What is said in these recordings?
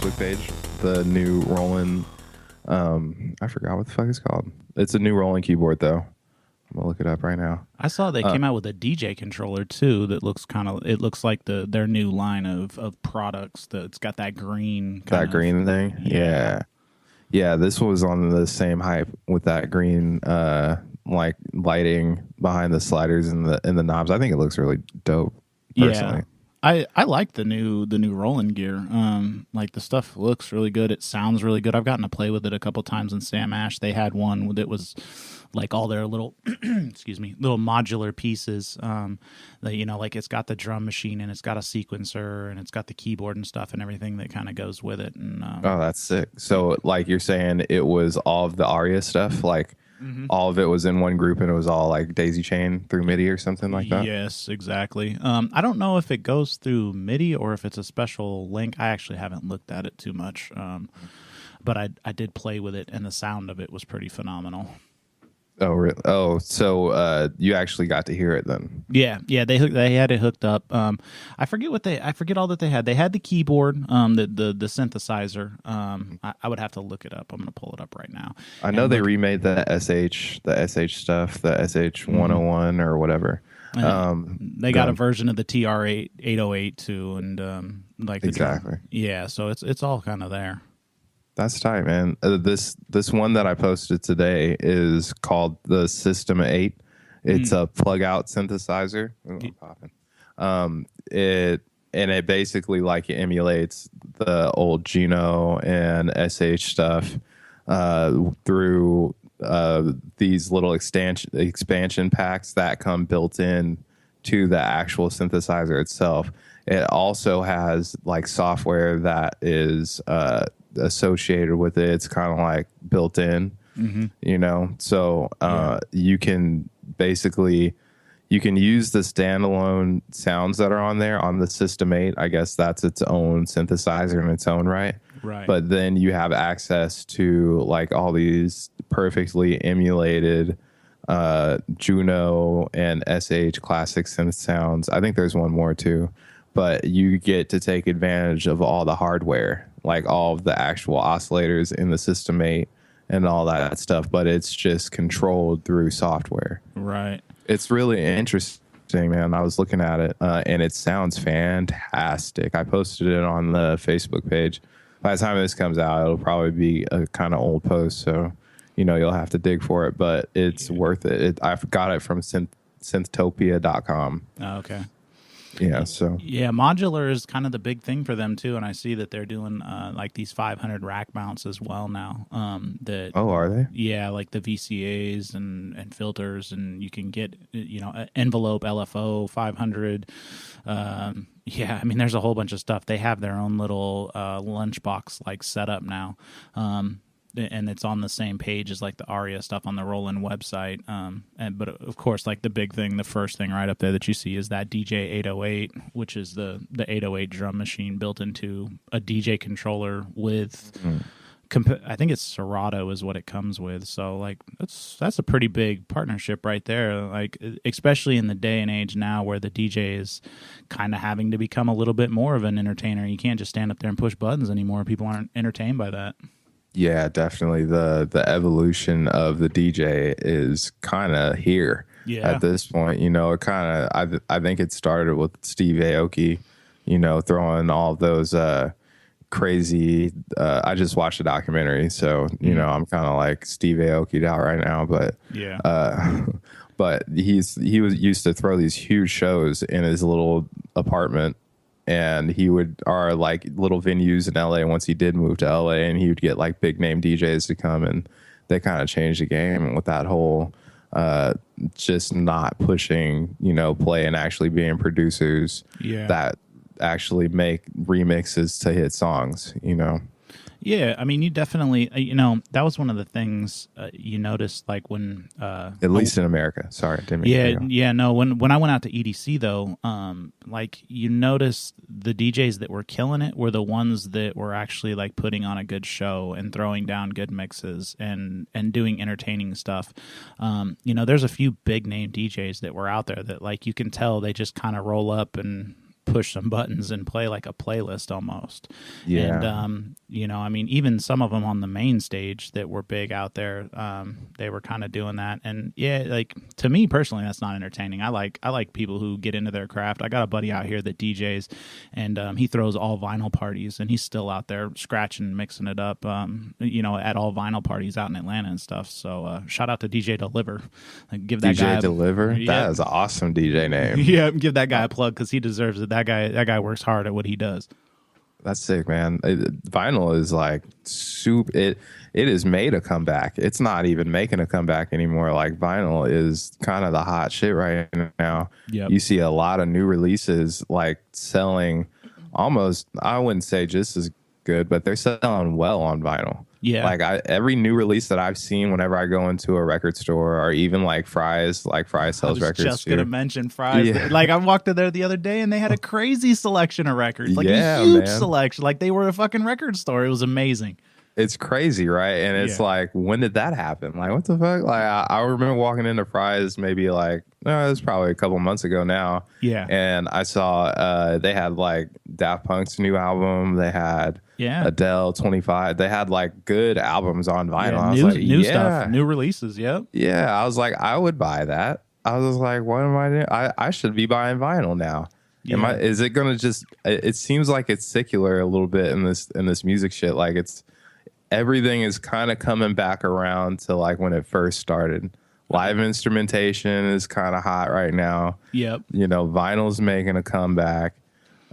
Facebook page the new Roland. I forgot what the fuck it's called. It's a new Roland keyboard though. I'm gonna look it up right now. I saw they came out with a DJ controller too. That looks it looks like their new line of products. It's got that green Green thing. Yeah. This was on the same hype with that green like lighting behind the sliders and the knobs. I think it looks really dope. Personally. Yeah. I like the new Roland gear. Like the stuff looks really good. It sounds really good. I've gotten to play with it a couple times in Sam Ash. They had one that was like all their little excuse me, little modular pieces. That, you know, like it's got the drum machine and it's got a sequencer and it's got the keyboard and stuff and everything that kind of goes with it. And oh, that's sick. So like you're saying it was all of the Aria stuff, like all of it was in one group and it was all like daisy chain through MIDI or something like that? Yes, exactly. I don't know if it goes through MIDI or if it's a special link. I actually haven't looked at it too much. But I did play with it and the sound of it was pretty phenomenal. Oh, really? Oh, so you actually got to hear it then? Yeah. They had it hooked up. I forget all that they had. They had the keyboard, the synthesizer. I would have to look it up. I'm gonna pull it up right now. I know they remade the SH stuff, the SH 101 or whatever. They got a version of the TR 808 too, and like exactly. Yeah, so it's all kind of there. That's tight, man. This one that I posted today is called the System 8. It's a plug-out synthesizer. Ooh, I'm popping. It basically like it emulates the old Juno and SH stuff through these little expansion packs that come built in to the actual synthesizer itself. It also has like software that is associated with it. It's kind of like built in, you know, so you can basically use the standalone sounds that are on there on the System 8. I guess that's its own synthesizer in its own right, but then you have access to like all these perfectly emulated Juno and SH classic synth sounds. I think there's one more too, but you get to take advantage of all the hardware, like all of the actual oscillators in the System 8 and all that stuff, but it's just controlled through software. Right. It's really interesting, man. I was looking at it, and it sounds fantastic. I posted it on the Facebook page. By the time this comes out, it'll probably be a kind of old post, so you know you'll have to dig for it, but it's worth it. I've got it from synthtopia.com. Oh, okay. Yeah, so yeah, modular is kind of the big thing for them too, and I see that they're doing like these 500 rack mounts as well now. Are they? Yeah, like the VCAs and filters, and you can get envelope LFO 500. Yeah, I mean, there's a whole bunch of stuff. They have their own little lunchbox like setup now. And it's on the same page as like the Aria stuff on the Roland website. But of course, like the first thing right up there that you see is that DJ 808, which is the 808 drum machine built into a DJ controller with, I think it's Serato is what it comes with. So like that's a pretty big partnership right there. Like especially in the day and age now where the DJ is kind of having to become a little bit more of an entertainer. You can't just stand up there and push buttons anymore. People aren't entertained by that. Yeah, definitely. The evolution of the DJ is kind of here at this point. You know, it kind of, I think it started with Steve Aoki, you know, throwing all those crazy, I just watched a documentary, so, you know, I'm kind of like Steve Aoki'd out right now, but but he was used to throw these huge shows in his little apartment. And he would are like little venues in LA once he did move to LA, and he would get like big name DJs to come, and they kind of changed the game with that whole just not pushing, you know, play and actually being producers that actually make remixes to hit songs, you know. Yeah, I mean, you definitely, that was one of the things you noticed, like when at least in America. Sorry, didn't mean no. When I went out to EDC though, like you noticed the DJs that were killing it were the ones that were actually like putting on a good show and throwing down good mixes and doing entertaining stuff. There's a few big name DJs that were out there that like you can tell they just kind of roll up and push some buttons and play like a playlist almost. Yeah. And you know, I mean, even some of them on the main stage that were big out there, they were kind of doing that. And yeah, like to me personally, that's not entertaining. I like people who get into their craft. I got a buddy out here that DJs, and he throws all vinyl parties, and he's still out there scratching and mixing it up, you know, at all vinyl parties out in Atlanta and stuff. So shout out to DJ Deliver. Like, give that DJ guy Deliver. Yeah. That is an awesome DJ name. Yeah, give that guy a plug because he deserves it. That guy works hard at what he does. That's sick, man. Vinyl is like soup. It has made a comeback. It's not even making a comeback anymore. Like vinyl is kind of the hot shit right now. Yep. You see a lot of new releases like selling almost, I wouldn't say just as good, but they're selling well on vinyl. Yeah. Like every new release that I've seen whenever I go into a record store, or even like Fry's sells records. I was just going to mention Fry's. Yeah. Like I walked in there the other day and they had a crazy selection of records. Like Yeah, a huge man. selection. Like they were a fucking record store. It was amazing. It's crazy, right? And it's like, when did that happen? Like, what the fuck? Like, I remember walking into Fry's maybe like, no, it was probably a couple months ago now. Yeah. And I saw they had like Daft Punk's new album. They had Adele 25. They had like good albums on vinyl. I was like, new stuff, new releases. Yep. Yeah. I was like, I would buy that. I was like, what am I doing? I should be buying vinyl now. Yeah. Is it gonna just? It seems like it's secular a little bit in this music shit. Like everything is kind of coming back around to like when it first started. Live instrumentation is kind of hot right now. Yep. You know, vinyl's making a comeback.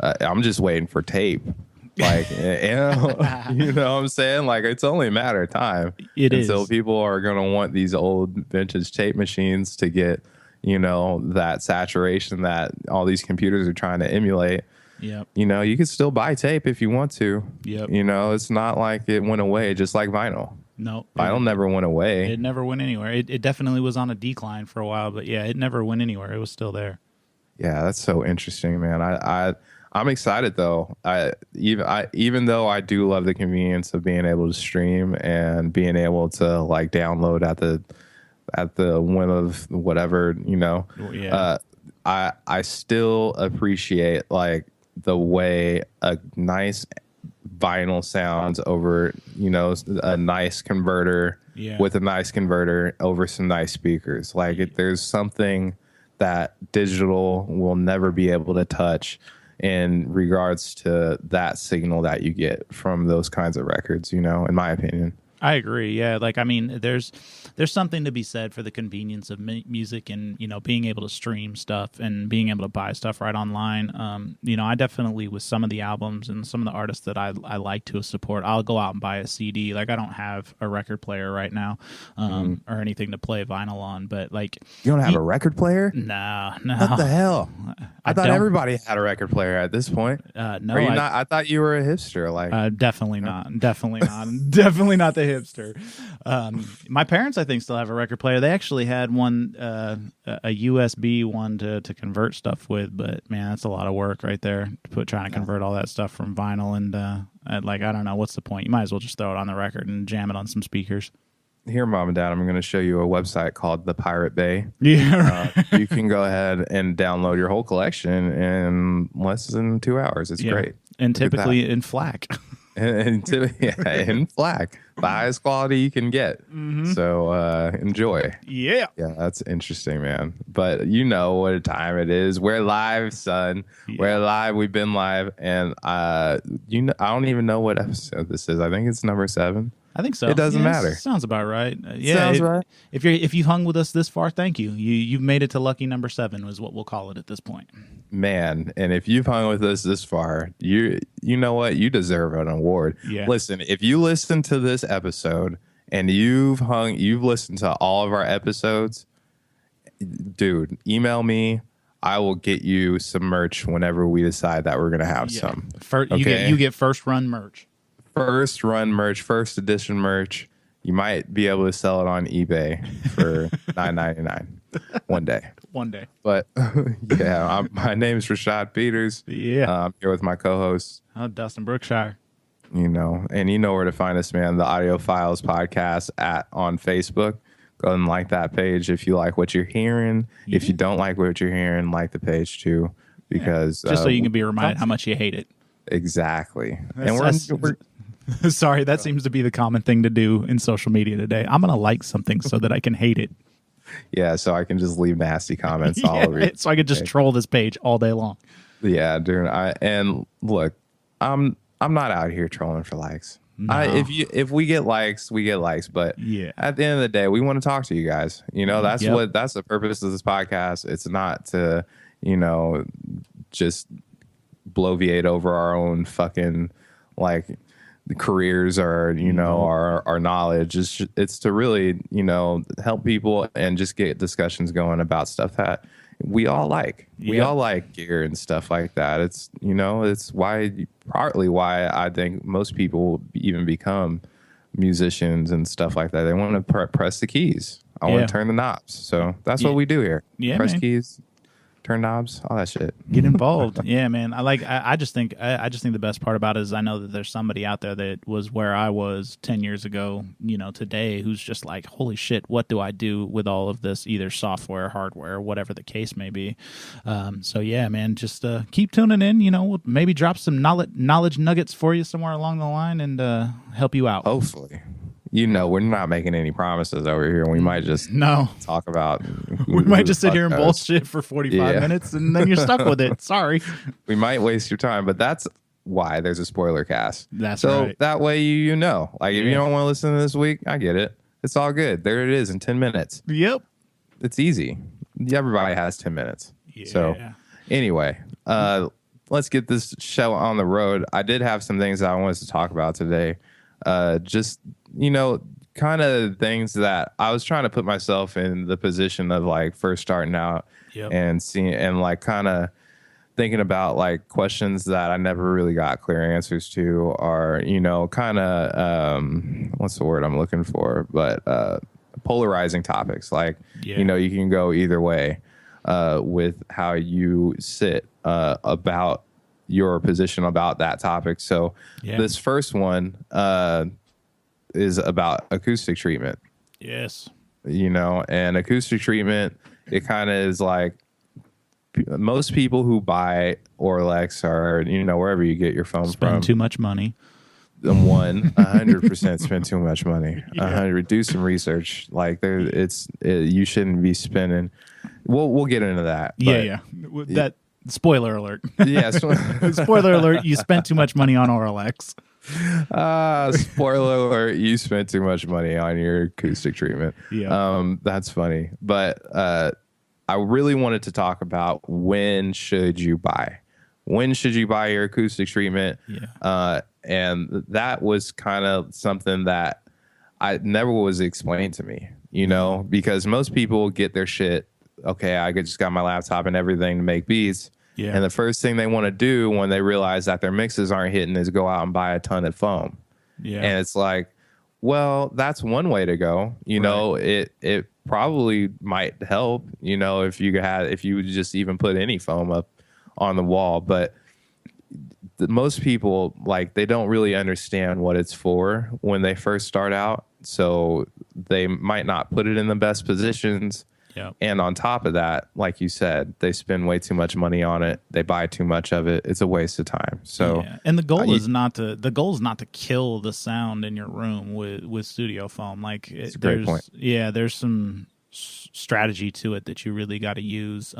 I'm just waiting for tape. Like, you know what I'm saying? Like, it's only a matter of time. Until people are going to want these old vintage tape machines to get, you know, that saturation that all these computers are trying to emulate. Yep. You know, you can still buy tape if you want to. Yep. You know, it's not like it went away, just like vinyl. No. Vinyl never went away. It never went anywhere. It definitely was on a decline for a while, but yeah, it never went anywhere. It was still there. Yeah, that's so interesting, man. I'm excited though. Even though I do love the convenience of being able to stream and being able to like download at the whim of whatever, you know. Yeah. I still appreciate like the way a nice vinyl sounds over, you know, a nice converter with a nice converter over some nice speakers. Like there's something that digital will never be able to touch in regards to that signal that you get from those kinds of records, you know, in my opinion. I agree. Yeah, like I mean, there's something to be said for the convenience of music and, you know, being able to stream stuff and being able to buy stuff right online. You know, I definitely, with some of the albums and some of the artists that I like to support, I'll go out and buy a CD. Like I don't have a record player right now, or anything to play vinyl on. But like, you don't have a record player? No. What the hell? I thought everybody had a record player at this point. No, Are you not? I thought you were a hipster. Like, definitely not. Definitely not. Definitely not the hipster. My parents, I think, still have a record player. They actually had one, a USB one to convert stuff with. But man, that's a lot of work right there. Trying to convert all that stuff from vinyl and like I don't know, what's the point? You might as well just throw it on the record and jam it on some speakers. Here, Mom and Dad, I'm going to show you a website called The Pirate Bay. Yeah, you can go ahead and download your whole collection in less than 2 hours. It's great. And typically in FLAC. in FLAC, the highest quality you can get. Mm-hmm. So enjoy. Yeah, that's interesting, man. But you know what a time it is. We're live, son. Yeah. We're live. We've been live, and you know, I don't even know what episode this is. I think it's number 7. I think so. It doesn't matter. Sounds about right. Sounds right. If you hung with us this far, thank you. You've made it to lucky number 7, is what we'll call it at this point. Man, and if you've hung with us this far, you know what? You deserve an award. Yeah. Listen, if you listen to this episode and you've listened to all of our episodes, dude, email me. I will get you some merch whenever we decide that we're gonna have some. You get first run merch. First run merch, first edition merch. You might be able to sell it on eBay for $9.99 one day. One day. But yeah, my name is Rashad Peters. Yeah. I'm here with my co-host, Dustin Brookshire. You know, and you know where to find us, man. The Audio Files Podcast on Facebook. Go and like that page if you like what you're hearing. Yeah. If you don't like what you're hearing, like the page too. because just so you can be reminded how much you hate it. Exactly. And we're sorry, that seems to be the common thing to do in social media today. I'm going to like something so that I can hate it. Yeah, so I can just leave nasty comments all over it. So I could just troll this page all day long. Yeah, dude. And look, I'm not out here trolling for likes. No. If we get likes, we get likes. But at the end of the day, we want to talk to you guys. That's that's the purpose of this podcast. It's not to, just bloviate over our own fucking careers or our knowledge. It's to really help people and just get discussions going about stuff that we all like. We all like gear and stuff like that. It's it's partly why I think most people even become musicians and stuff like that. They want to press the keys. I want to turn the knobs. So that's what we do here. Press keys, turn knobs, all that shit. Get involved. Yeah, man. I just think the best part about it is I know that there's somebody out there that was where I was 10 years ago, today, who's just like, holy shit, what do I do with all of this, either software, hardware, whatever the case may be. So yeah, man, just keep tuning in, we'll maybe drop some knowledge nuggets for you somewhere along the line and help you out. Hopefully. We're not making any promises over here. We might just talk about. We might just sit here and bullshit for 45 minutes, and then you're stuck with it. Sorry. We might waste your time, but that's why there's a spoiler cast. That's so right. That way if you don't want to listen to this week, I get it. It's all good. There it is in 10 minutes. Yep. It's easy. Everybody has 10 minutes. Yeah. So anyway, let's get this show on the road. I did have some things that I wanted to talk about today. Just kind of things that I was trying to put myself in the position of first starting out and seeing and kind of thinking about questions that I never really got clear answers to, or kind of what's the word I'm looking for, but polarizing topics. You can go either way with how you sit about your position about that topic. So this first one is about acoustic treatment. Yes. And acoustic treatment, it kind of is most people who buy Orlex or wherever you get your phone from spend too much money. 100% spend too much money. 100. Do some research. You shouldn't be spending. We'll get into that. That spoiler alert. Yeah. Spoiler alert. You spent too much money on Orlex. Spoiler alert. You spent too much money on your acoustic treatment. Yeah. That's funny. But I really wanted to talk about when should you buy your acoustic treatment. And that was kind of something that I never was explained to me, because most people get their shit. Okay, I just got my laptop and everything to make beats. Yeah. And the first thing they want to do when they realize that their mixes aren't hitting is go out and buy a ton of foam. Yeah. And it's well, that's one way to go. It probably might help, if you would just even put any foam up on the wall. But most people, they don't really understand what it's for when they first start out. So they might not put it in the best positions. Yep. And on top of that, like you said, they spend way too much money on it. They buy too much of it. It's a waste of time. So, and the goal is not to kill the sound in your room with studio foam. It's a great point. Yeah, there's some strategy to it that you really got to use.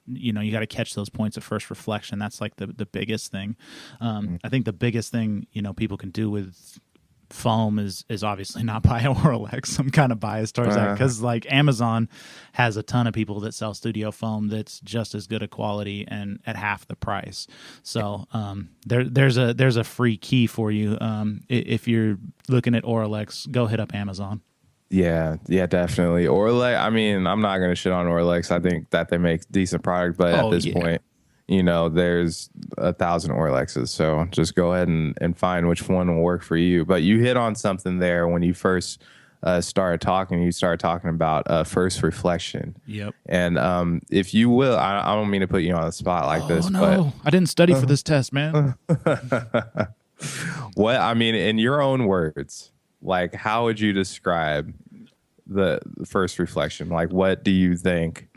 You got to catch those points of first reflection. That's the biggest thing. I think the biggest thing people can do with foam is obviously not buy Orlex. I'm kind of biased towards that because Amazon has a ton of people that sell studio foam that's just as good a quality and at half the price. So there's a free key for you. If you're looking at Orlex, go hit up Amazon. Yeah, definitely. Orlex, I mean, I'm not going to shit on Orlex. I think that they make decent product, but at this point, there's 1,000 Orlexes. So just go ahead and find which one will work for you. But you hit on something there when you first started talking. You started talking about first reflection. Yep. And if you will, I don't mean to put you on the spot like this. No, but I didn't study for this test, man. In your own words, how would you describe the first reflection? What do you think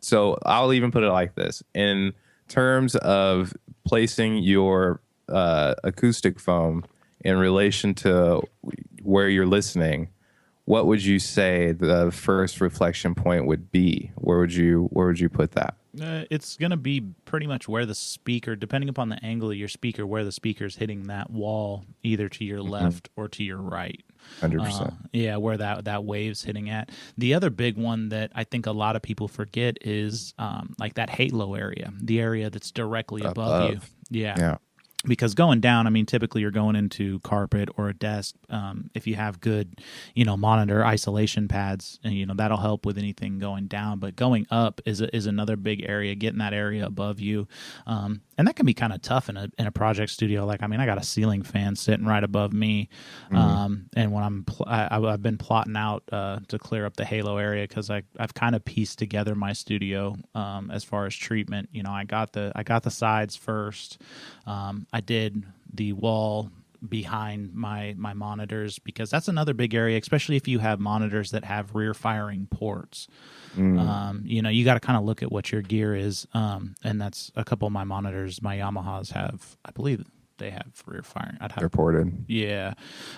So I'll even put it like this: in terms of placing your acoustic foam in relation to where you're listening, what would you say the first reflection point would be? Where would you put that? It's going to be pretty much where the speaker, depending upon the angle of your speaker, where the speaker's hitting that wall, either to your left or to your right. 100%. Yeah, where that wave's hitting at. The other big one that I think a lot of people forget is like that halo area, the area that's directly above you. Yeah. Because going down, I mean, typically you're going into carpet or a desk. If you have good, monitor isolation pads, and that'll help with anything going down. But going up is another big area. Getting that area above you, and that can be kind of tough in a project studio. Like, I mean, I got a ceiling fan sitting right above me, and when I've been plotting out to clear up the halo area because I've kind of pieced together my studio as far as treatment. I got the sides first. I did the wall behind my monitors because that's another big area, especially if you have monitors that have rear firing ports. You got to kind of look at what your gear is. And that's a couple of my monitors. My Yamahas have, I believe they have rear firing. They're ported. Yeah.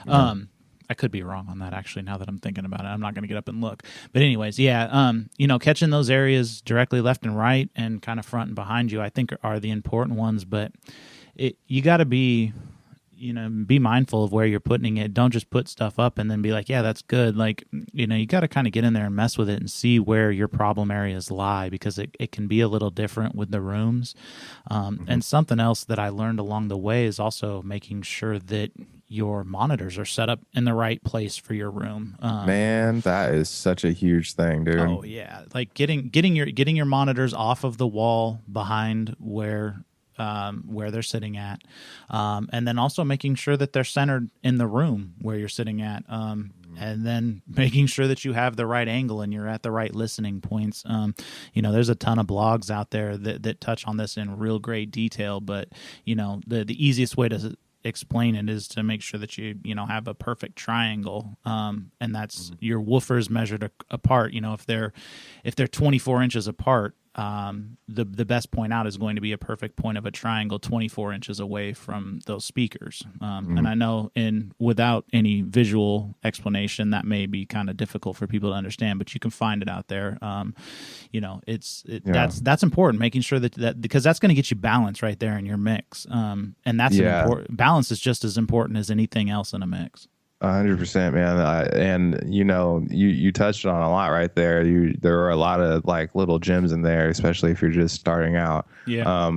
I could be wrong on that, actually, now that I'm thinking about it. I'm not going to get up and look. But anyways, yeah, catching those areas directly left and right and kind of front and behind you, I think are the important ones. But you got to be mindful of where you're putting it. Don't just put stuff up and then be like, yeah, that's good. Like, you got to kind of get in there and mess with it and see where your problem areas lie, because it can be a little different with the rooms. And something else that I learned along the way is also making sure that your monitors are set up in the right place for your room. Man, that is such a huge thing, dude. Oh yeah. Like getting your monitors off of the wall behind where they're sitting at, and then also making sure that they're centered in the room where you're sitting at, and then making sure that you have the right angle and you're at the right listening points. There's a ton of blogs out there that touch on this in real great detail, but the easiest way to explain it is to make sure that you have a perfect triangle, and that's your woofers measured apart. If they're 24 inches apart, the best point out is going to be a perfect point of a triangle 24 inches away from those speakers. And I know without any visual explanation, that may be kind of difficult for people to understand, but you can find it out there. That's important, making sure that because that's going to get you balance right there in your mix. And that's balance is just as important as anything else in a mix. 100%, man. You touched on a lot right there. There are a lot of like little gems in there, especially if you're just starting out. Yeah.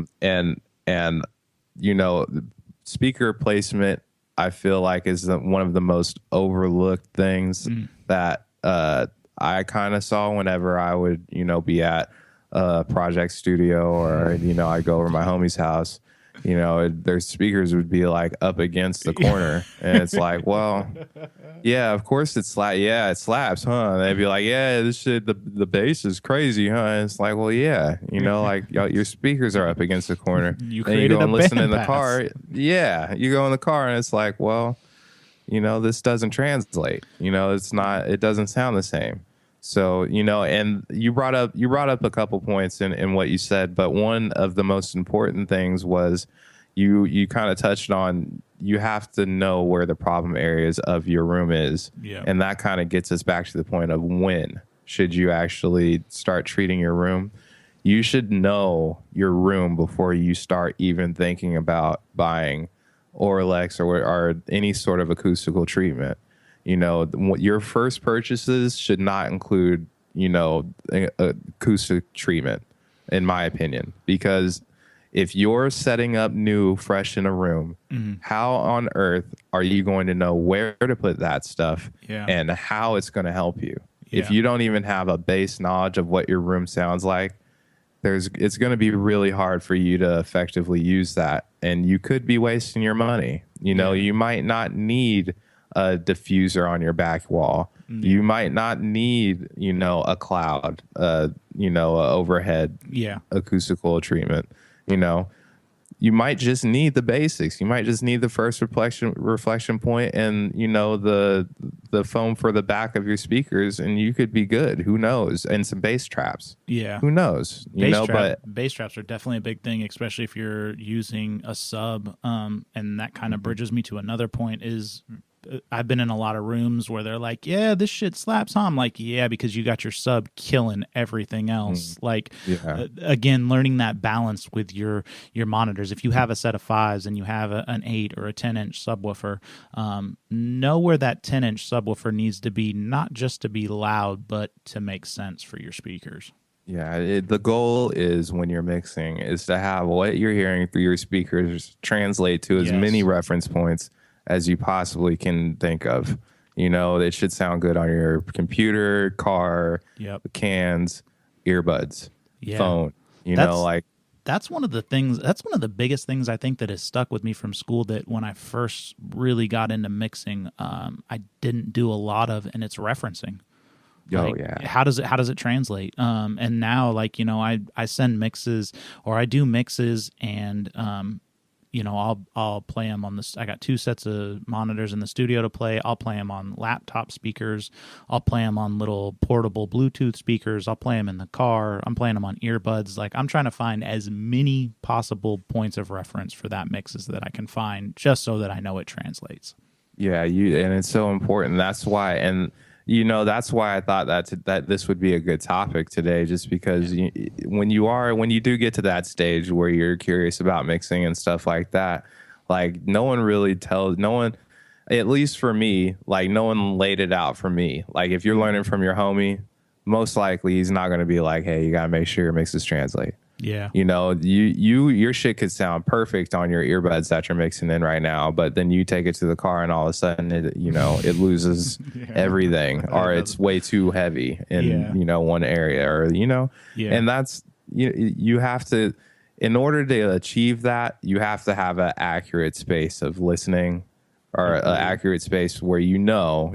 Speaker placement, I feel like, is one of the most overlooked things that I kind of saw whenever I would be at a project studio, or I go over my homie's house. Their speakers would be like up against the corner, and it's like, well, yeah, of course it slaps. Yeah, it slaps, huh? And they'd be like, yeah, this shit, the bass is crazy, huh? And it's like, well, yeah, like your speakers are up against the corner. You created go and listen in the pass. car. Yeah, you go in the car, and it's like, well, this doesn't translate. It doesn't sound the same. So, and you brought up a couple points in what you said, but one of the most important things was you kind of touched on, you have to know where the problem areas of your room is. Yeah. And that kind of gets us back to the point of when should you actually start treating your room. You should know your room before you start even thinking about buying Orlex or any sort of acoustical treatment. Your first purchases should not include, acoustic treatment, in my opinion, because if you're setting up new, fresh in a room, how on earth are you going to know where to put that stuff and how it's going to help you? Yeah. If you don't even have a base knowledge of what your room sounds like, it's going to be really hard for you to effectively use that. And you could be wasting your money. You might not need a diffuser on your back wall. You might not need, a cloud, a overhead acoustical treatment. you might just need the basics. You might just need the first reflection point and, you know, the foam for the back of your speakers, and you could be good. Who knows? And some bass traps. Yeah. Who knows? You know, but bass traps are definitely a big thing, especially if you're using a sub. And that kind of bridges me to another point is I've been in a lot of rooms where they're like, yeah, this shit slaps, huh? I'm like, yeah, because you got your sub killing everything else. Like, again, learning that balance with your monitors. If you have a set of 5s and you have an 8 or a 10-inch subwoofer, know where that 10-inch subwoofer needs to be, not just to be loud, but to make sense for your speakers. Yeah, the goal is when you're mixing is to have what you're hearing through your speakers translate to as many reference points as you possibly can think of. You know, it should sound good on your computer, car, cans, earbuds, phone. You know, like that's one of the things. That's one of the biggest things I think that has stuck with me from school. That when I first really got into mixing, I didn't do a lot of, and it's referencing. Like, how does it translate? And now, like, you know, I send mixes, or I do mixes, and you know, I'll play them on this. I got 2 sets of monitors in the studio to play. I'll play them on laptop speakers. I'll play them on little portable Bluetooth speakers. I'll play them in the car. I'm playing them on earbuds. Like, I'm trying to find as many possible points of reference for that mixes that I can find, just so that I know it translates. Yeah, and it's so important. That's why, and you know, that's why I thought that this would be a good topic today, just because when you do get to that stage where you're curious about mixing and stuff like that, like no one, at least for me, like no one laid it out for me. Like if you're learning from your homie, most likely he's not going to be like, hey, you got to make sure your mixes translate. Yeah. You know, your shit could sound perfect on your earbuds that you're mixing in right now, but then you take it to the car and all of a sudden it loses everything, or it's way too heavy in, you know, one area, or, you know, and that's, you have to, in order to achieve that, you have to have an accurate space of listening, or an accurate space where, you know,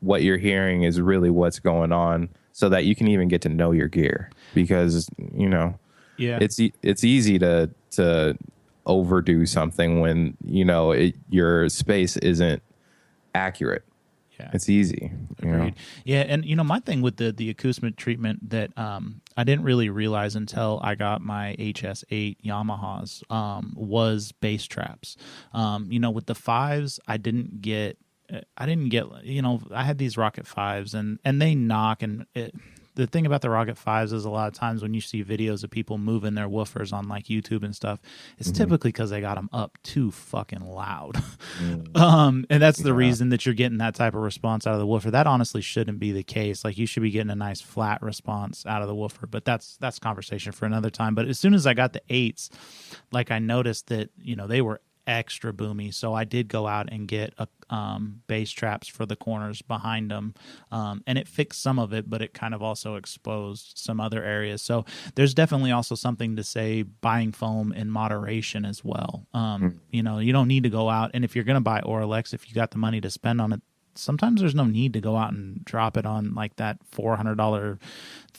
what you're hearing is really what's going on, so that you can even get to know your gear, because, you know, it's easy to overdo something when, you know, your space isn't accurate. Yeah, it's easy. You know? Yeah, and you know, my thing with the acoustic treatment that I didn't really realize until I got my HS8 Yamahas was bass traps. You know, with the 5s, I didn't get, you know, I had these Rocket 5s and they knock, and the thing about the Rocket 5s is a lot of times when you see videos of people moving their woofers on like YouTube and stuff, it's typically because they got them up too fucking loud. And that's the reason that you're getting that type of response out of the woofer. That honestly shouldn't be the case. Like, you should be getting a nice flat response out of the woofer, but that's conversation for another time. But as soon as I got the 8s, like, I noticed that, you know, they were extra boomy, so I did go out and get a bass traps for the corners behind them, and it fixed some of it, but it kind of also exposed some other areas. So there's definitely also something to say buying foam in moderation as well. You know, you don't need to go out, and if you're going to buy Auralex, if you got the money to spend on it, sometimes there's no need to go out and drop it on like that $400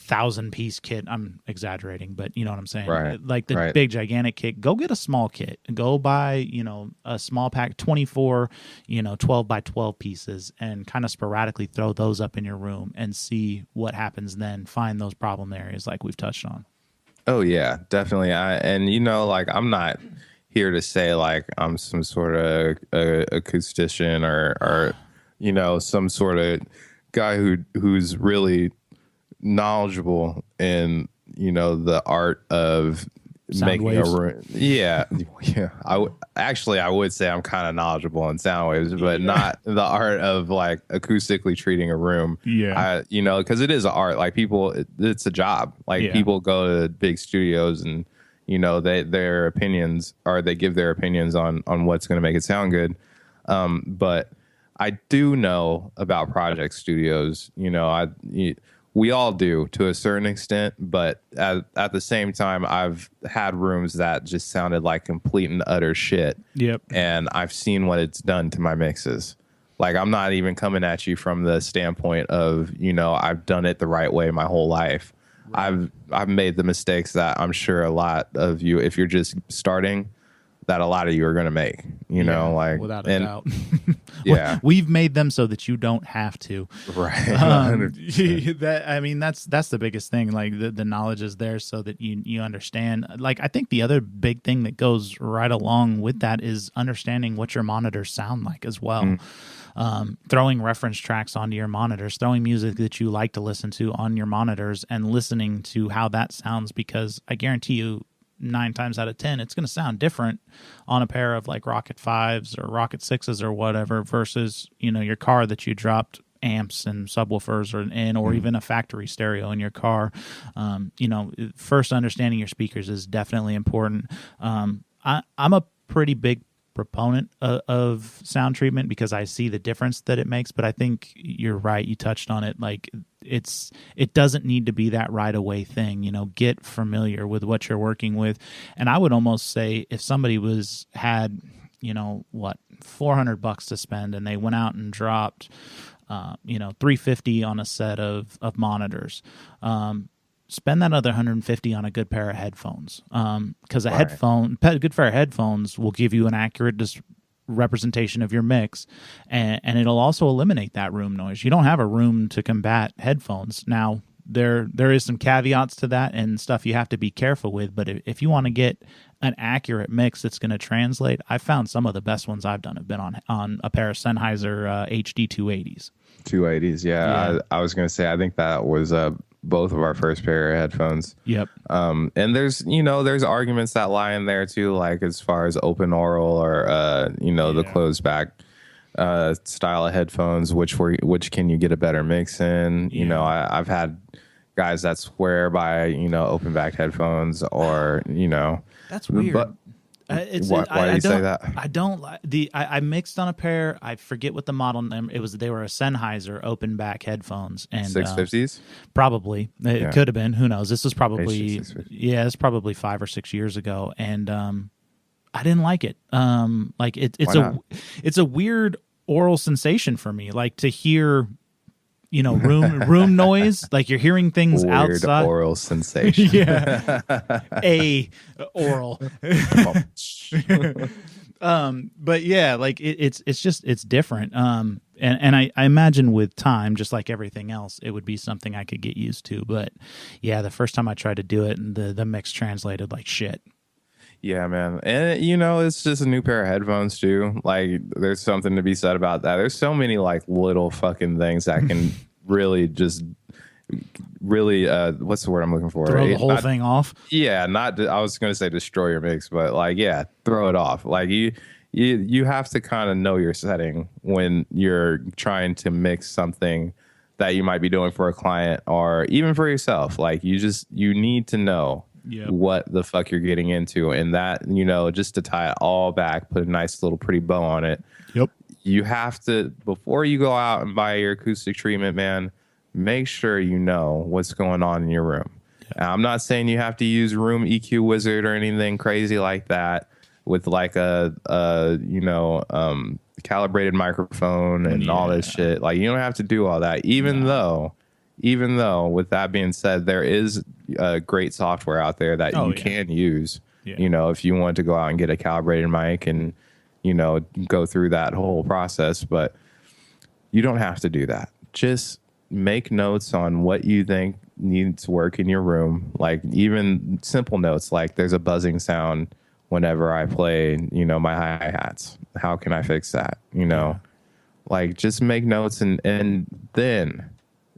1,000-piece kit. I'm exaggerating, but you know what I'm saying? Right. Like the big gigantic kit, go get a small kit. Go buy, you know, a small pack, 24, you know, 12 by 12 pieces, and kind of sporadically throw those up in your room and see what happens then. Find those problem areas like we've touched on. Oh yeah, definitely. And you know, like, I'm not here to say like I'm some sort of acoustician or you know, some sort of guy who's really knowledgeable in, you know, the art of sound making waves. a room. Yeah. I would say I'm kind of knowledgeable in sound waves, but not the art of like acoustically treating a room. Yeah. You know, because it is an art. Like, people, it's a job. Like, people go to big studios and, you know, they give their opinions on what's going to make it sound good. But I do know about project studios. You know, we all do to a certain extent, but at the same time, I've had rooms that just sounded like complete and utter shit. Yep. And I've seen what it's done to my mixes. Like, I'm not even coming at you from the standpoint of, you know, I've done it the right way my whole life. I've made the mistakes that I'm sure a lot of you, if you're just starting, that a lot of you are going to make, you know, like, without a doubt. Yeah. We've made them so that you don't have to. Right. That's the biggest thing. Like the knowledge is there so that you understand. Like, I think the other big thing that goes right along with that is understanding what your monitors sound like as well. Throwing reference tracks onto your monitors, throwing music that you like to listen to on your monitors and listening to how that sounds, because I guarantee you 9 times out of 10 it's going to sound different on a pair of like Rocket 5s or Rocket 6s or whatever versus, you know, your car that you dropped amps and subwoofers or even a factory stereo in your car. You know, first understanding your speakers is definitely important. I'm a pretty big proponent of sound treatment because I see the difference that it makes, but I think you're right. You touched on it. Like it doesn't need to be that right away thing, you know, get familiar with what you're working with. And I would almost say if somebody had, you know, what, $400 to spend and they went out and dropped, you know, $350 on a set of monitors, spend that other $150 on a good pair of headphones. Because a good pair of headphones will give you an accurate representation of your mix, and it'll also eliminate that room noise. You don't have a room to combat headphones. Now, there is some caveats to that and stuff you have to be careful with, but if you want to get an accurate mix that's going to translate, I found some of the best ones I've done have been on a pair of Sennheiser HD 280s. 280s, yeah. I was going to say, I think that was both of our first pair of headphones. Yep. And there's arguments that lie in there too, like as far as open aural or the closed back style of headphones, which can you get a better mix in? You know, I've had guys that swear by, you know, open back headphones or, you know. That's weird. But why do you say that? I don't like I mixed on a pair. I forget what the model name. They were a Sennheiser open back headphones and 650s. Probably it could have been. Who knows? This was probably it's probably 5 or 6 years ago, and I didn't like it. Like it's a weird oral sensation for me. Like to hear, you know, room noise, like you're hearing things weird outside. Oral sensation. Oral. But yeah, like it's different. And I imagine with time, just like everything else, it would be something I could get used to. But yeah, the first time I tried to do it, and the mix translated like shit. Yeah, man. And, you know, it's just a new pair of headphones, too. Like, there's something to be said about that. There's so many, like, little fucking things that can really what's the word I'm looking for? Throw the whole thing off? Yeah, I was going to say destroy your mix, but, like, yeah, throw it off. Like, you have to kind of know your setting when you're trying to mix something that you might be doing for a client or even for yourself. Like, you need to know what the fuck you're getting into, and that, you know, just to tie it all back, put a nice little pretty bow on it. Yep. You have to, before you go out and buy your acoustic treatment, man, make sure you know what's going on in your room. Now, I'm not saying you have to use Room EQ Wizard or anything crazy like that with like a calibrated microphone and all this shit. Like, you don't have to do all that, even though, with that being said, there is great software out there that you can use, you know, if you want to go out and get a calibrated mic and, you know, go through that whole process. But you don't have to do that. Just make notes on what you think needs work in your room. Like, even simple notes, like there's a buzzing sound whenever I play, you know, my hi-hats. How can I fix that? You know, like, just make notes and then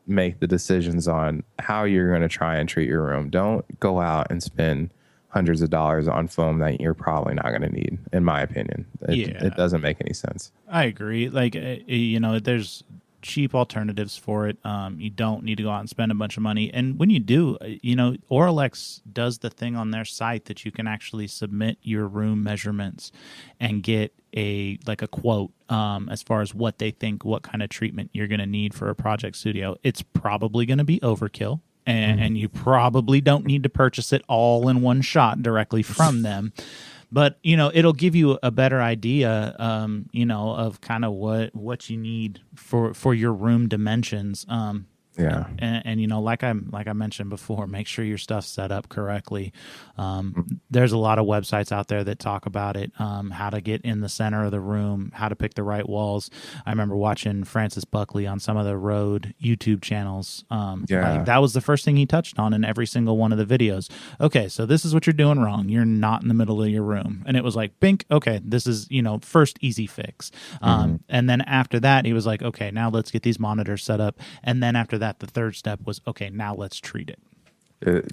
make the decisions on how you're going to try and treat your room. Don't go out and spend hundreds of dollars on foam that you're probably not going to need, in my opinion. It doesn't make any sense. I agree. Like, you know, there's cheap alternatives for it. You don't need to go out and spend a bunch of money. And when you do, you know, Auralex does the thing on their site that you can actually submit your room measurements and get a quote as far as what they think, what kind of treatment you're going to need for a project studio. It's probably going to be overkill. And you probably don't need to purchase it all in one shot directly from them. But, you know, it'll give you a better idea, you know, of kind of what you need for your room dimensions. Yeah. And you know, like I mentioned before, make sure your stuff's set up correctly. There's a lot of websites out there that talk about it, how to get in the center of the room, how to pick the right walls. I remember watching Francis Buckley on some of the Rode YouTube channels. Like that was the first thing he touched on in every single one of the videos. Okay, so this is what you're doing wrong. You're not in the middle of your room. And it was like, bink, okay, this is, you know, first easy fix. And then after that, he was like, okay, now let's get these monitors set up. And then after that, the third step was, okay, now let's treat it.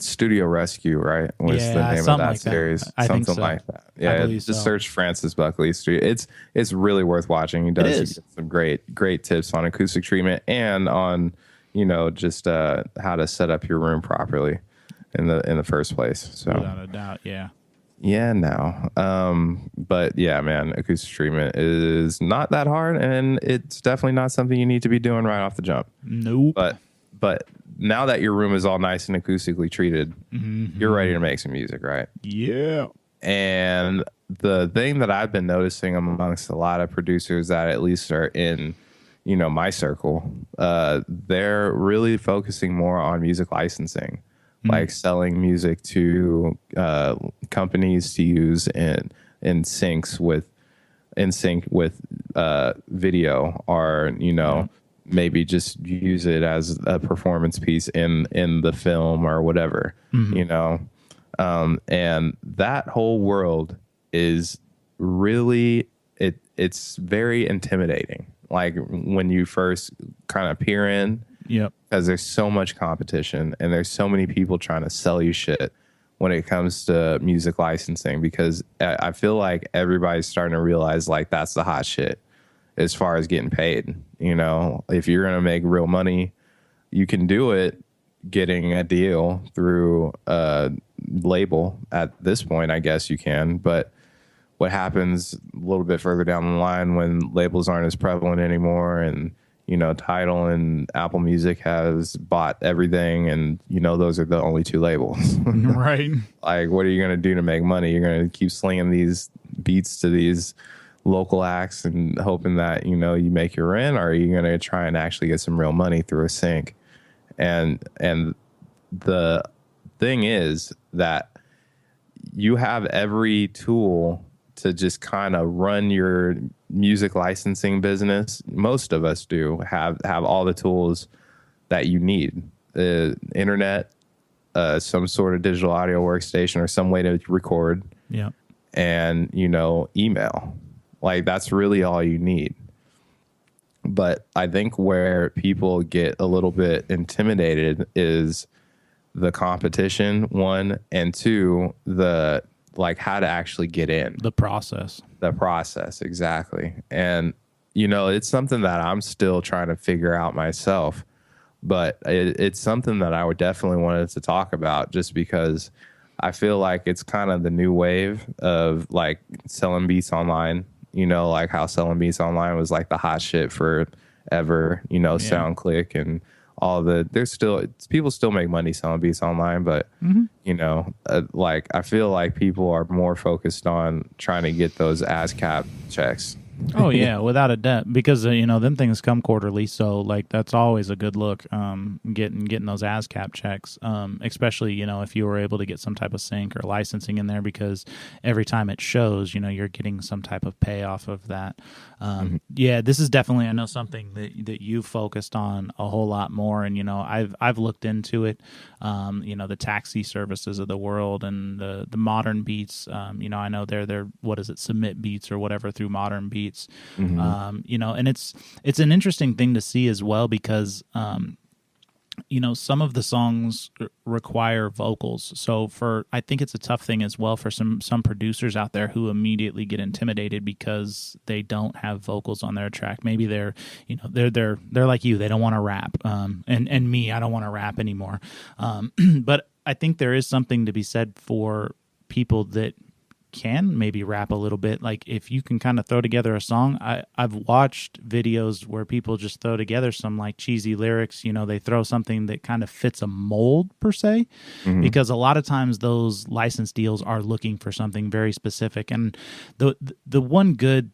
Studio Rescue, right? Was the name of that like series? That. I something think so. like that. Yeah, just search Francis Buckley Studio. It's really worth watching. He does some great tips on acoustic treatment and on, you know, just how to set up your room properly in the first place. So without a doubt, yeah. Yeah, no. But yeah, man, acoustic treatment is not that hard, and it's definitely not something you need to be doing right off the jump. Nope. But now that your room is all nice and acoustically treated, you're ready to make some music, right? Yeah. And the thing that I've been noticing amongst a lot of producers that at least are in, you know, my circle, they're really focusing more on music licensing, like selling music to companies to use in sync with video, or, you know, maybe just use it as a performance piece in the film or whatever, you know. And that whole world is really, it's very intimidating. Like when you first kind of peer in, because there's so much competition and there's so many people trying to sell you shit when it comes to music licensing, because I feel like everybody's starting to realize like that's the hot shit as far as getting paid. You know, if you're going to make real money, you can do it getting a deal through a label. At this point, I guess you can, but what happens a little bit further down the line when labels aren't as prevalent anymore, and, you know, Tidal and Apple Music has bought everything, and, you know, those are the only two labels. Right. Like, what are you going to do to make money? You're going to keep slinging these beats to these local acts and hoping that, you know, you make your rent, or are you going to try and actually get some real money through a sync? And the thing is that you have every tool to just kind of run your music licensing business. Most of us do have all the tools that you need: the internet, some sort of digital audio workstation, or some way to record. Yeah. And, you know, email. Like, that's really all you need. But I think where people get a little bit intimidated is the competition, one, and two, the, like, how to actually get in. The process, exactly. And, you know, it's something that I'm still trying to figure out myself, but it's something that I would definitely wanted to talk about, just because I feel like it's kind of the new wave of, like, selling beats online. You know, like how selling beats online was like the hot shit forever, you know, SoundClick and all people still make money selling beats online, but, you know, like, I feel like people are more focused on trying to get those ASCAP checks. Oh yeah, without a doubt, because you know, them things come quarterly, so like that's always a good look. Getting those ASCAP checks, especially, you know, if you were able to get some type of sync or licensing in there, because every time it shows, you know, you're getting some type of payoff of that. Yeah, this is definitely, I know, something that you focused on a whole lot more, and, you know, I've looked into it. You know, the taxi services of the world and the Modern Beats. You know, I know they're what is it, Submit Beats or whatever through Modern Beats. You know, and it's an interesting thing to see as well, because you know, some of the songs require vocals, so I think it's a tough thing as well for some producers out there who immediately get intimidated because they don't have vocals on their track. Maybe they're, you know, they're like you, they don't want to rap, and me, I don't want to rap anymore, but I think there is something to be said for people that can maybe rap a little bit. Like, if you can kind of throw together a song, I've watched videos where people just throw together some like cheesy lyrics, you know, they throw something that kind of fits a mold per se, because a lot of times those license deals are looking for something very specific. And the one good,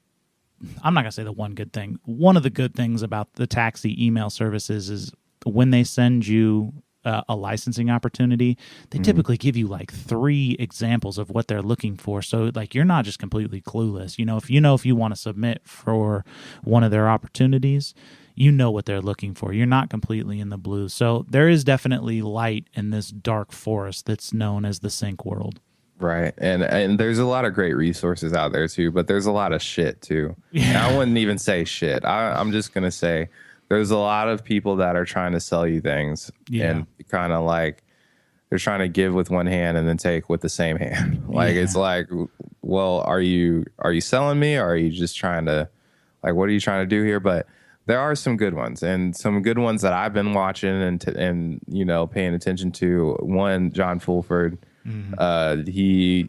I'm not gonna say the one good thing, one of the good things about the taxi email services is when they send you a licensing opportunity, they typically give you like 3 examples of what they're looking for. So like you're not just completely clueless. If you want to submit for one of their opportunities, you know what they're looking for. You're not completely in the blue. So there is definitely light in this dark forest that's known as the sync world. Right. And there's a lot of great resources out there too, but there's a lot of shit too. Yeah. And I wouldn't even say shit. I'm just going to say there's a lot of people that are trying to sell you things and kind of like they're trying to give with one hand and then take with the same hand. Like it's like, well, are you selling me, or are you just trying to, like, what are you trying to do here? But there are some good ones, and some good ones that I've been watching and paying attention to. One, John Fulford. He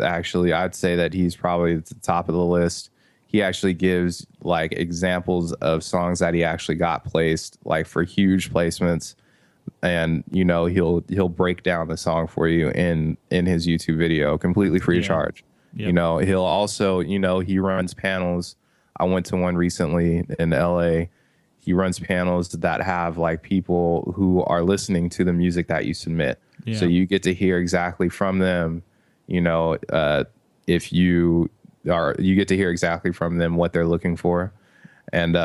actually, I'd say that he's probably at the top of the list. He actually gives like examples of songs that he actually got placed, like for huge placements, and he'll break down the song for you in his YouTube video completely free of charge. Yep. He'll also he runs panels. I went to one recently in LA. He runs panels that have like people who are listening to the music that you submit. So you get to hear exactly from them, if you get to hear exactly from them what they're looking for. And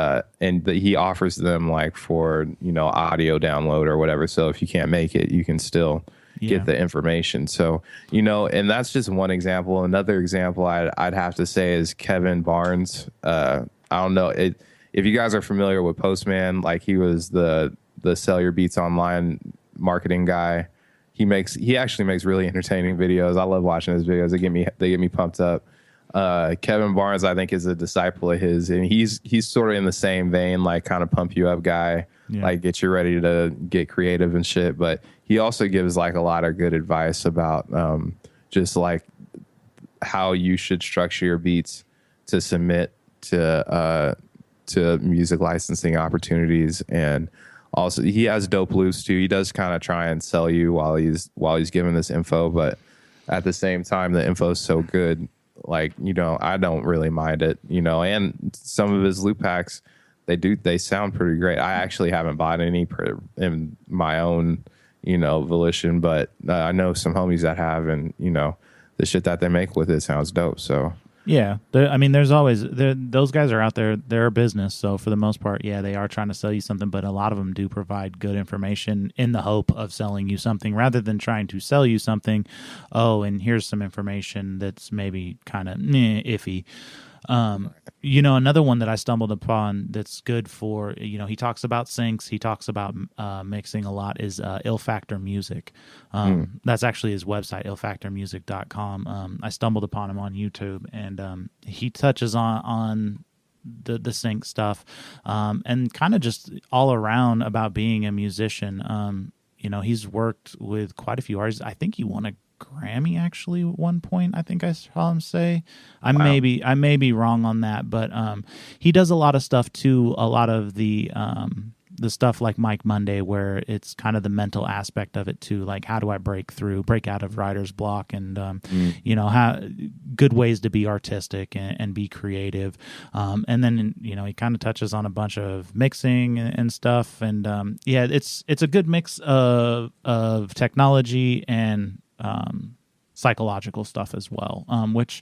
he offers them like for, audio download or whatever. So if you can't make it, you can still get the information. So, and that's just one example. Another example I'd have to say is Kevin Barnes. I don't know if you guys are familiar with Postman, like he was the Sell Your Beats Online marketing guy. He actually makes really entertaining videos. I love watching his videos. They get me pumped up. Kevin Barnes, I think, is a disciple of his, and he's sort of in the same vein, like kind of pump you up guy, like get you ready to get creative and shit. But he also gives like a lot of good advice about just like how you should structure your beats to submit to music licensing opportunities. And also he has dope loops too. He does kind of try and sell you while he's giving this info, but at the same time, the info is so good. Like, I don't really mind it, and some of his loop packs, they sound pretty great. I actually haven't bought any in my own, volition, but I know some homies that have, and, the shit that they make with it sounds dope. So yeah, there's always those guys are out there. They're a business, so for the most part, they are trying to sell you something. But a lot of them do provide good information in the hope of selling you something, rather than trying to sell you something. Oh, and here's some information that's maybe kind of iffy. Another one that I stumbled upon that's good for, he talks about syncs, he talks about mixing a lot, is Ill Factor Music. That's actually his website, illfactormusic.com. I stumbled upon him on YouTube, and he touches on the sync stuff, and kind of just all around about being a musician. He's worked with quite a few artists. I think he won a Grammy actually at one point. I think I saw him say. I may be wrong on that, but he does a lot of stuff too. A lot of the stuff like Mike Monday, where it's kind of the mental aspect of it too. Like, how do I break out of writer's block, and how good ways to be artistic and be creative. And then he kind of touches on a bunch of mixing and stuff. And it's a good mix of technology and psychological stuff as well, which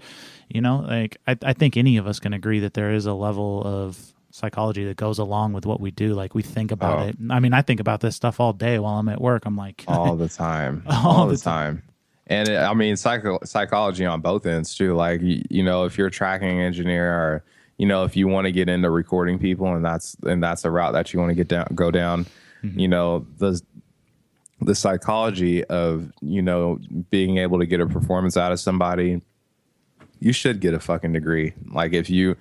I think any of us can agree that there is a level of psychology that goes along with what we do. Like, we think about it. I mean, I think about this stuff all day while I'm at work. I'm like all the time all the time. And psychology on both ends too. Like, if you're a tracking engineer, or if you want to get into recording people, and that's a route that you want to go down, the psychology of, being able to get a performance out of somebody, you should get a fucking degree. Like, if you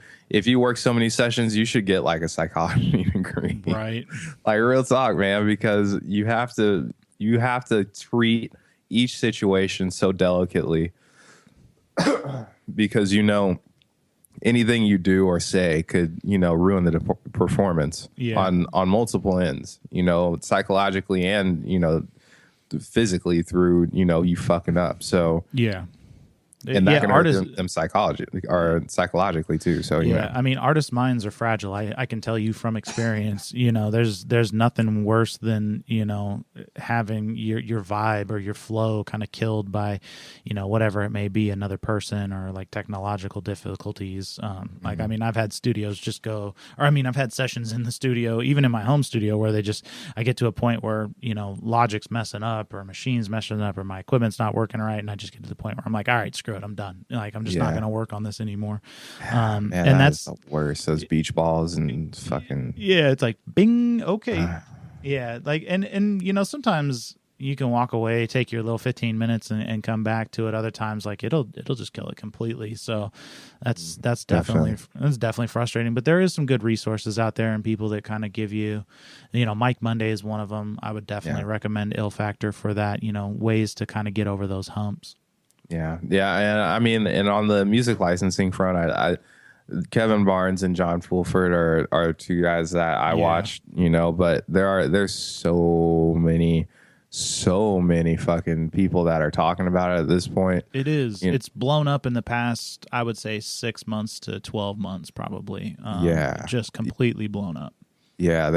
work so many sessions, you should get like a psychology degree. Right. Like, real talk, man, because you have to treat each situation so delicately because, anything you do or say could, ruin the performance on multiple ends, psychologically and, physically through, you fucking up. So And that Yeah, can hurt them psychologically too. So yeah, I mean, artists' minds are fragile. I can tell you from experience. There's nothing worse than having your vibe or your flow kind of killed by, whatever it may be, another person or like technological difficulties. Like, I mean, I've had studios just go, or I mean, I've had sessions in the studio, even in my home studio, where I get to a point where Logic's messing up or machine's messing up or my equipment's not working right, and I just get to the point where I'm like, all right, screw it, I'm done. Like, I'm just not going to work on this anymore. Man, And that's the worst. Those beach balls and fucking it's like bing, okay. Yeah, like and sometimes you can walk away, take your little 15 minutes and come back to it. Other times, like it'll just kill it completely. So that's definitely frustrating. But there is some good resources out there and people that kind of give you, Mike Monday is one of them. I would definitely recommend Ill Factor for that. Ways to kind of get over those humps. Yeah, and I mean, and on the music licensing front, I Kevin Barnes and John Fulford are two guys that I watched, but there's so many fucking people that are talking about it at this point. It is. It's blown up in the past, I would say 6 months to 12 months, probably. Just completely blown up. Yeah,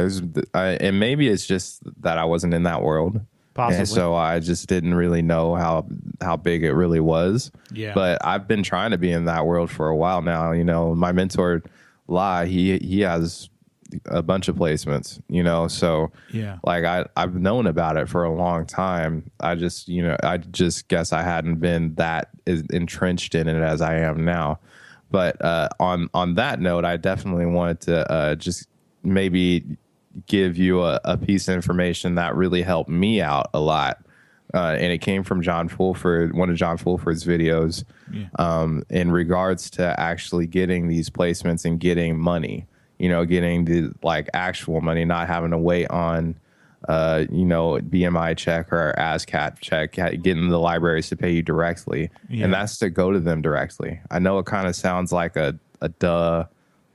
and maybe it's just that I wasn't in that world. Possibly. And so I just didn't really know how big it really was. Yeah. But I've been trying to be in that world for a while now. My mentor, Lai, he has a bunch of placements, so like I've known about it for a long time. I just guess I hadn't been that entrenched in it as I am now. But on that note, I definitely wanted to just maybe give you a piece of information that really helped me out a lot. And it came from John Fulford, one of John Fulford's videos, in regards to actually getting these placements and getting money, getting the like actual money, not having to wait on, BMI check or ASCAP check, getting the libraries to pay you directly. Yeah. And that's to go to them directly. I know it kind of sounds like a duh,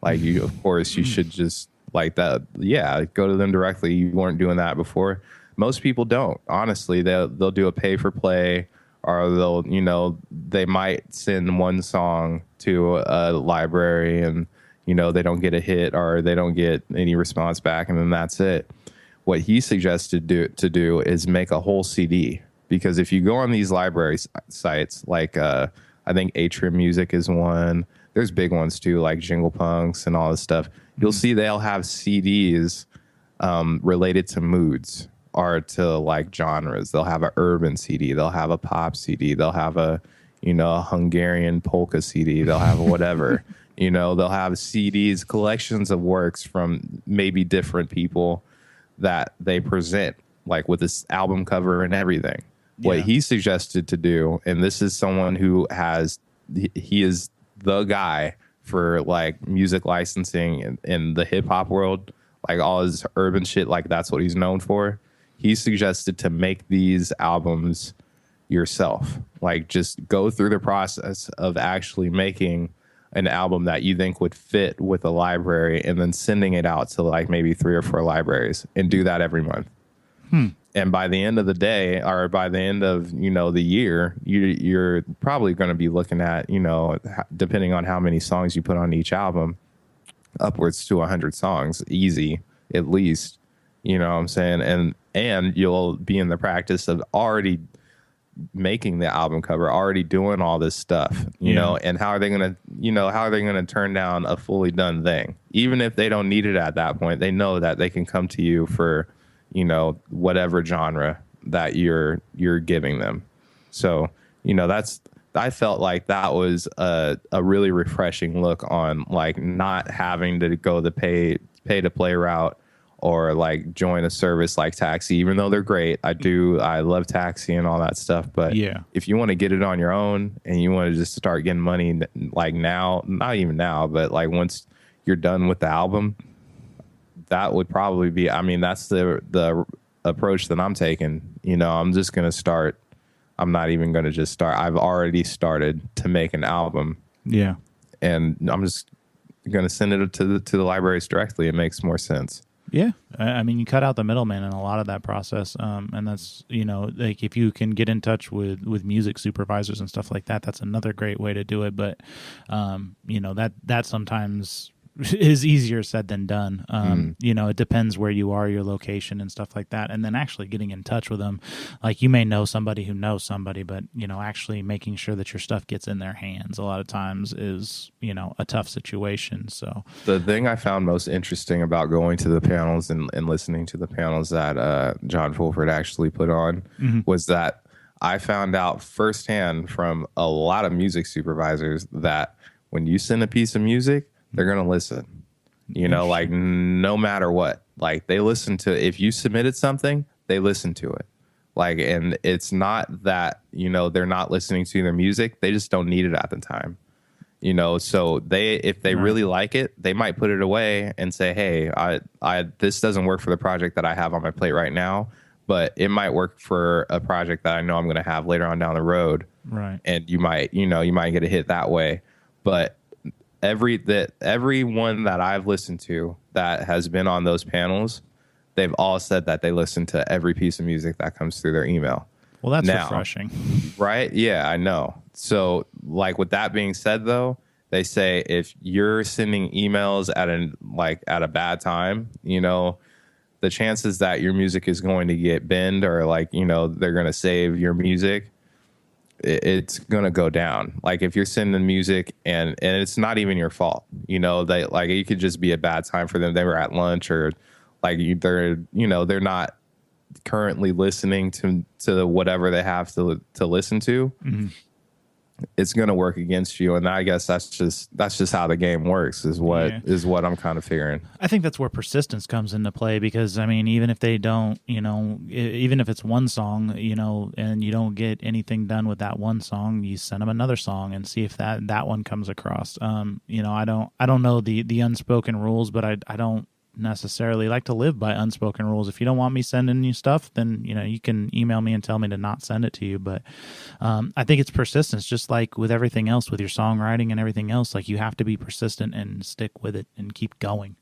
like of course you should just like that. Yeah, go to them directly. You weren't doing that before. Most people don't. Honestly, they'll do a pay for play, or they might send one song to a library and they don't get a hit or they don't get any response back, and then that's it. What he suggested to do is make a whole CD, because if you go on these library sites, like I think Atrium Music is one. There's big ones too, like Jingle Punks and all this stuff. You'll see they'll have CDs related to moods or to like genres. They'll have an urban CD. They'll have a pop CD. They'll have a Hungarian polka CD. They'll have whatever. They'll have CDs, collections of works from maybe different people that they present, like with this album cover and everything. Yeah. What he suggested to do, and this is someone who he is the guy for like music licensing in the hip hop world, like all his urban shit, like that's what he's known for. He suggested to make these albums yourself, like just go through the process of actually making an album that you think would fit with a library and then sending it out to like maybe 3 or 4 libraries and do that every month. And by the end of the day, or by the end of, the year, you're probably going to be looking at, depending on how many songs you put on each album, upwards to 100 songs, easy, at least, what I'm saying? And you'll be in the practice of already making the album cover, already doing all this stuff, and how are they going to turn down a fully done thing? Even if they don't need it at that point, they know that they can come to you for, whatever genre that you're giving them. So, I felt like that was a really refreshing look on like not having to go the pay to play route or like join a service like Taxi, even though they're great. I love Taxi and all that stuff. But if you want to get it on your own and you want to just start getting money like now, not even now, but like once you're done with the album, that would probably be, that's the approach that I'm taking. I'm just going to start. I'm not even going to just start. I've already started to make an album. Yeah. And I'm just going to send it to the libraries directly. It makes more sense. Yeah, I mean, you cut out the middleman in a lot of that process, and that's, like if you can get in touch with music supervisors and stuff like that, that's another great way to do it. But that sometimes is easier said than done. It depends where you are, your location, and stuff like that, and then actually getting in touch with them. Like you may know somebody who knows somebody, but actually making sure that your stuff gets in their hands a lot of times is a tough situation. So the thing I found most interesting about going to the panels and listening to the panels that John Fulford actually put on was that I found out firsthand from a lot of music supervisors that when you send a piece of music, they're going to listen, like no matter what, like they listen to, if you submitted something, they listen to it. Like, and it's not that, they're not listening to their music. They just don't need it at the time, so if they really like it, they might put it away and say, hey, this doesn't work for the project that I have on my plate right now, but it might work for a project that I know I'm going to have later on down the road. Right. And you might get a hit that way. But everyone that I've listened to that has been on those panels, they've all said that they listen to every piece of music that comes through their email. Well, that's refreshing. Right? Yeah, I know. So, like with that being said, though, they say if you're sending emails at a bad time, the chances that your music is going to get binned or they're going to save your music, it's going to go down. Like if you're sending music and it's not even your fault, they it could just be a bad time for them. They were at lunch or they're not currently listening to whatever they have to listen to. It's going to work against you. And I guess that's just how the game works is what I'm kind of figuring. I think that's where persistence comes into play because, I mean, even if they don't, even if it's one song, and you don't get anything done with that one song, you send them another song and see if that one comes across. I don't know the unspoken rules, but I don't necessarily like to live by unspoken rules. If you don't want me sending you stuff, then you can email me and tell me to not send it to you. But I think it's persistence, just like with everything else, with your songwriting and everything else. Like you have to be persistent and stick with it and keep going.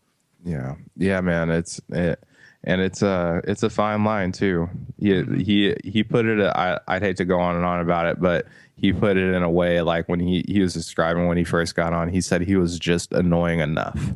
Yeah, man. It's a fine line too. He put it. I'd hate to go on and on about it, but he put it in a way like when he was describing when he first got on. He said he was just annoying enough.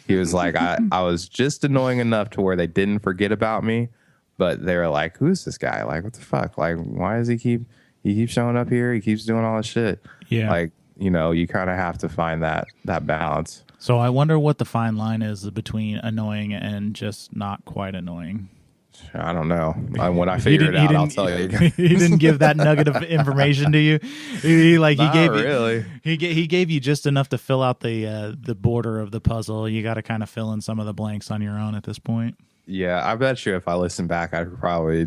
He was like, I was just annoying enough to where they didn't forget about me, but they were like, who's this guy? Like, what the fuck? Like, why does he keeps showing up here? He keeps doing all this shit. Yeah. Like, you kind of have to find that balance. So I wonder what the fine line is between annoying and just not quite annoying. I don't know. When I figure it out, I'll tell you. He didn't give that nugget of information to you. He gave really. He gave you just enough to fill out the border of the puzzle. You got to kind of fill in some of the blanks on your own at this point. Yeah, I bet you if I listen back, I could probably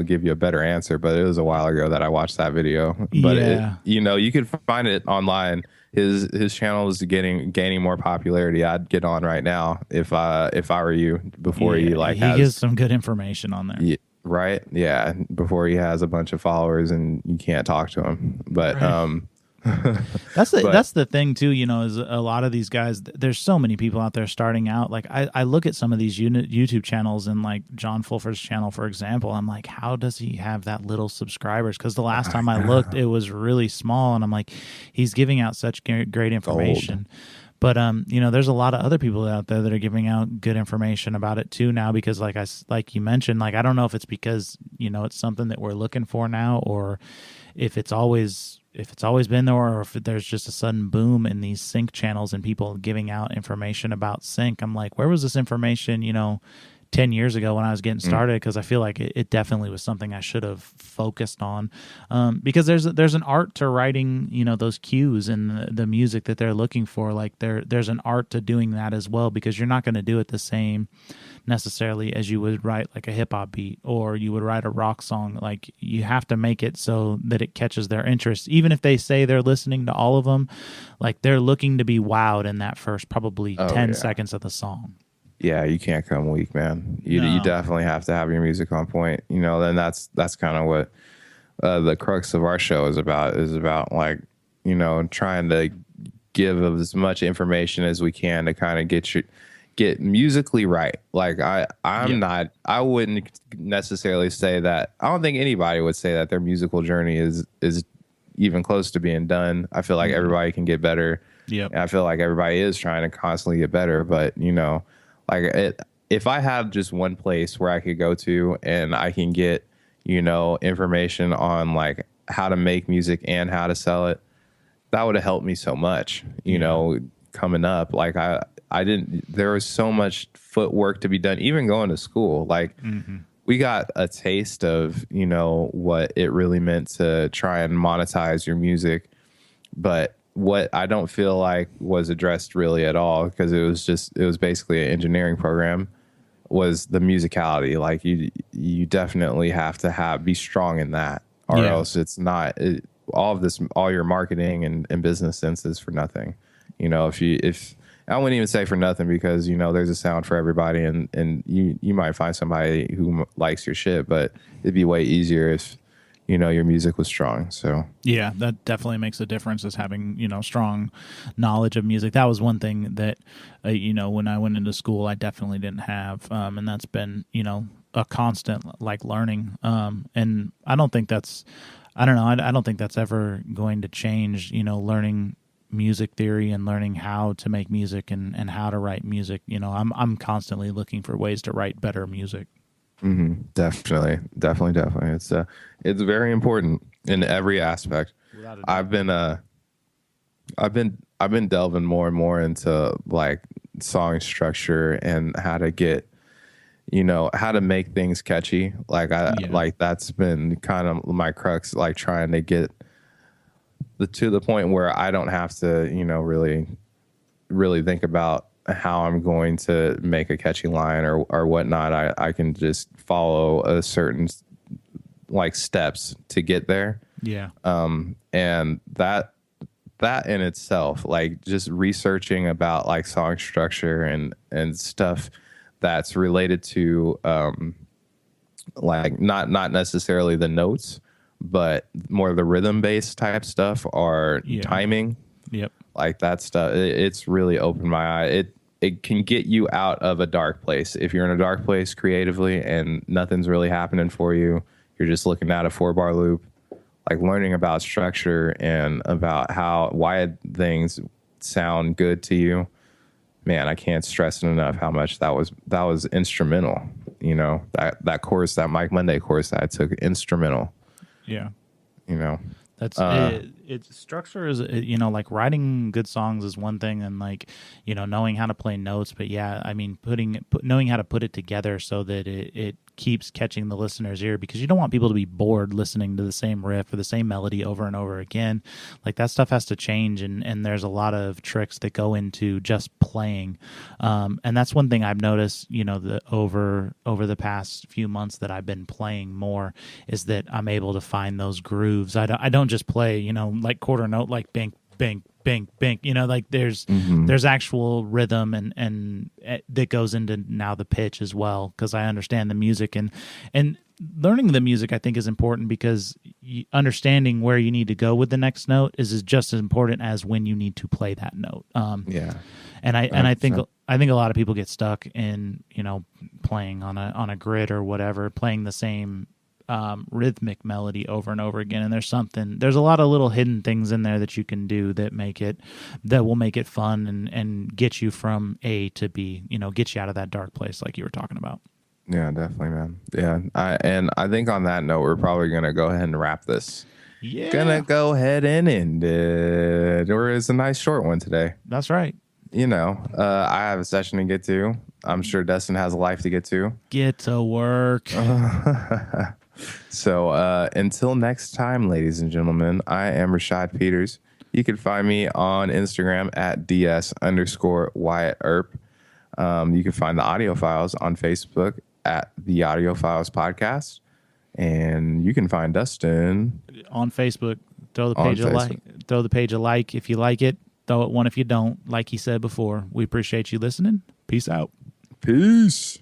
give you a better answer. But it was a while ago that I watched that video. But yeah. You could find it online. His channel is gaining more popularity. I'd get on right now if I were you before he gives some good information on there. Yeah, right? Yeah, before he has a bunch of followers and you can't talk to him. But right. That's the thing too, is a lot of these guys, there's so many people out there starting out. Like I look at some of these YouTube channels and like John Fulford's channel, for example, I'm like, how does he have that little subscribers? Because the last time I looked, it was really small, and I'm like, he's giving out such great information. But there's a lot of other people out there that are giving out good information about it too now, because like you mentioned, like I don't know if it's because it's something that we're looking for now, or if it's always been there, or if there's just a sudden boom in these sync channels and people giving out information about sync. I'm like, where was this information 10 years ago when I was getting started? Because I feel like it definitely was something I should have focused on, because there's an art to writing those cues and the music that they're looking for. Like there's an art to doing that as well, because you're not going to do it the same necessarily as you would write like a hip-hop beat or you would write a rock song. Like you have to make it so that it catches their interest, even if they say they're listening to all of them. Like they're looking to be wowed in that first probably 10 seconds of the song. Yeah, you can't come weak, man. You definitely have to have your music on point. Then that's kind of what the crux of our show is about like, trying to give as much information as we can to kind of get musically right. Like I'm Yeah. not, I wouldn't necessarily say that. I don't think anybody would say that their musical journey is even close to being done. I feel like everybody can get better. Yep. And I feel like everybody is trying to constantly get better, but if I had just one place where I could go to and I can get, information on like how to make music and how to sell it, that would have helped me so much, coming up. Like there was so much footwork to be done, even going to school. Like we got a taste of, what it really meant to try and monetize your music. But what I don't feel like was addressed really at all, because it was basically an engineering program, was the musicality. Like you definitely have to be strong in that, or else it's not all your marketing and business sense is for nothing. If I wouldn't even say for nothing, because there's a sound for everybody, and you might find somebody who likes your shit, but it'd be way easier if your music was strong. So yeah, that definitely makes a difference, is having strong knowledge of music. That was one thing that when I went into school I definitely didn't have, and that's been a constant like learning, and I don't think that's I don't think that's ever going to change. Learning music theory and learning how to make music and how to write music. I'm constantly looking for ways to write better music. Definitely. It's very important in every aspect. I've been delving more and more into like song structure and how to get, how to make things catchy. Like like that's been kind of my crux, like trying to get to the point where I don't have to, really think about how I'm going to make a catchy line or whatnot. I can just follow a certain like steps to get there. Yeah. And that in itself, like just researching about like song structure and stuff that's related to like not necessarily the notes, but more the rhythm based type stuff, or timing. Yep. Like that stuff, it's really opened my eye. It can get you out of a dark place. If you're in a dark place creatively and nothing's really happening for you, you're just looking at a 4-bar loop. Like learning about structure and about why things sound good to you. Man, I can't stress it enough how much that was instrumental. That course, that Mike Monday course that I took, instrumental. Yeah. That's it's structure is, like writing good songs is one thing, and like, knowing how to play notes. But yeah, I mean, knowing how to put it together so that it keeps catching the listener's ear, because you don't want people to be bored listening to the same riff or the same melody over and over again. Like that stuff has to change, and there's a lot of tricks that go into just playing. And that's one thing I've noticed, over the past few months that I've been playing more, is that I'm able to find those grooves. I don't just play, like quarter note, like bang, bang, bang, bang, like there's actual rhythm and that goes into now the pitch as well, because I understand the music, and learning the music I think is important, because understanding where you need to go with the next note is just as important as when you need to play that note. And I think a lot of people get stuck in playing on a grid or whatever, playing the same rhythmic melody over and over again, and there's a lot of little hidden things in there that you can do that will make it fun and get you from A to B, get you out of that dark place like you were talking about. Yeah, definitely, man. Yeah, I think on that note, we're probably gonna go ahead and wrap this. Yeah, gonna go ahead and end it. Or it's a nice short one today. That's right. I have a session to get to. I'm sure Dustin has a life to get to. Get to work. So until next time, ladies and gentlemen, I am Rashad Peters. You can find me on Instagram at @DS_Wyatt Earp. You can find the audio files on Facebook at the Audio Files Podcast. And you can find Dustin on Facebook. Throw the page a like if you like it. Throw it one if you don't. Like he said before, we appreciate you listening. Peace out. Peace.